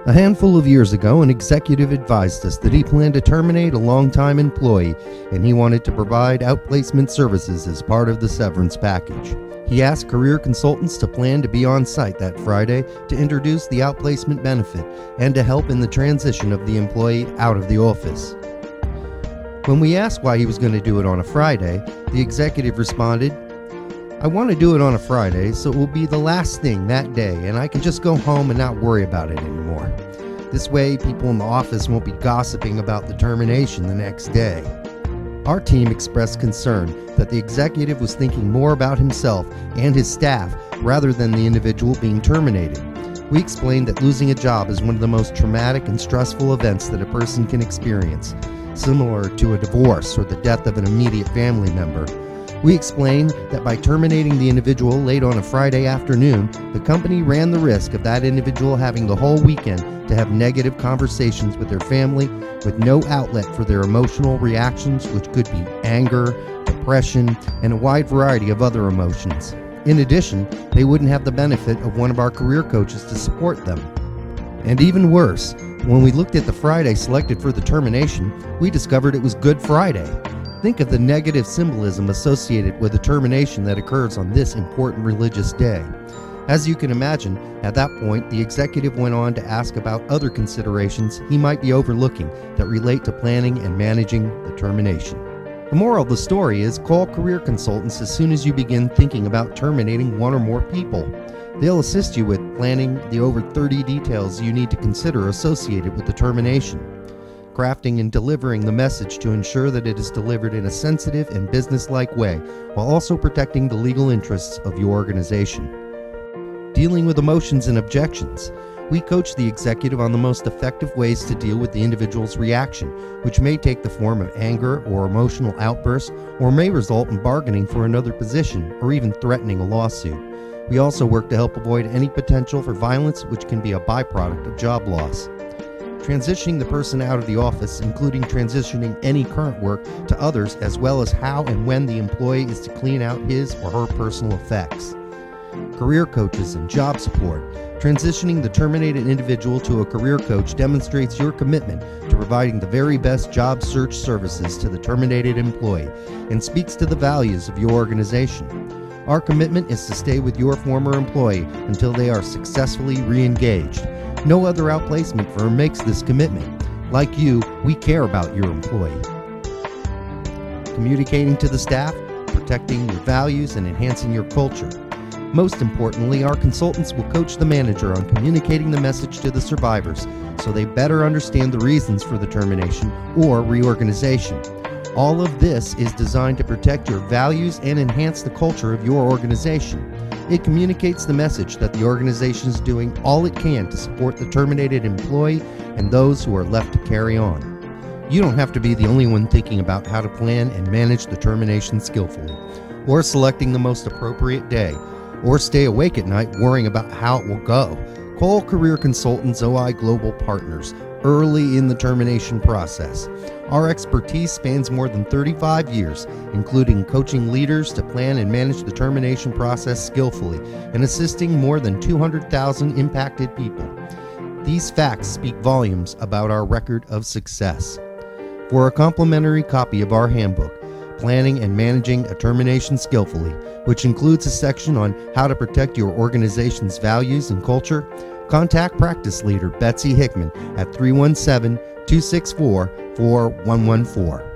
A handful of years ago, an executive advised us that he planned to terminate a longtime employee and he wanted to provide outplacement services as part of the severance package. He asked career consultants to plan to be on site that Friday to introduce the outplacement benefit and to help in the transition of the employee out of the office. When we asked why he was going to do it on a Friday, the executive responded, "I want to do it on a Friday so it will be the last thing that day and I can just go home and not worry about it anymore. This way people in the office won't be gossiping about the termination the next day." Our team expressed concern that the executive was thinking more about himself and his staff rather than the individual being terminated. We explained that losing a job is one of the most traumatic and stressful events that a person can experience, similar to a divorce or the death of an immediate family member. We explained that by terminating the individual late on a Friday afternoon, the company ran the risk of that individual having the whole weekend to have negative conversations with their family with no outlet for their emotional reactions, which could be anger, depression, and a wide variety of other emotions. In addition, they wouldn't have the benefit of one of our career coaches to support them. And even worse, when we looked at the Friday selected for the termination, we discovered it was Good Friday. Think of the negative symbolism associated with a termination that occurs on this important religious day. As you can imagine, at that point, the executive went on to ask about other considerations he might be overlooking that relate to planning and managing the termination. The moral of the story is call career consultants as soon as you begin thinking about terminating one or more people. They'll assist you with planning the over 30 details you need to consider associated with the termination, crafting and delivering the message to ensure that it is delivered in a sensitive and businesslike way while also protecting the legal interests of your organization. Dealing with emotions and objections. We coach the executive on the most effective ways to deal with the individual's reaction, which may take the form of anger or emotional outbursts, or may result in bargaining for another position or even threatening a lawsuit. We also work to help avoid any potential for violence, which can be a byproduct of job loss. Transitioning the person out of the office, including transitioning any current work to others, as well as how and when the employee is to clean out his or her personal effects. Career coaches and job support. Transitioning the terminated individual to a career coach demonstrates your commitment to providing the very best job search services to the terminated employee and speaks to the values of your organization. Our commitment is to stay with your former employee until they are successfully re-engaged. No other outplacement firm makes this commitment. Like you, we care about your employee. Communicating to the staff, protecting your values, and enhancing your culture. Most importantly, our consultants will coach the manager on communicating the message to the survivors so they better understand the reasons for the termination or reorganization. All of this is designed to protect your values and enhance the culture of your organization. It communicates the message that the organization is doing all it can to support the terminated employee and those who are left to carry on. You don't have to be the only one thinking about how to plan and manage the termination skillfully, or selecting the most appropriate day, or stay awake at night worrying about how it will go. Call Career Consultants OI Global Partners early in the termination process. Our expertise spans more than 35 years, including coaching leaders to plan and manage the termination process skillfully and assisting more than 200,000 impacted people. These facts speak volumes about our record of success. For a complimentary copy of our handbook, Planning and Managing a Termination Skillfully, which includes a section on how to protect your organization's values and culture, contact practice leader Betsy Hickman at 317-264-4114.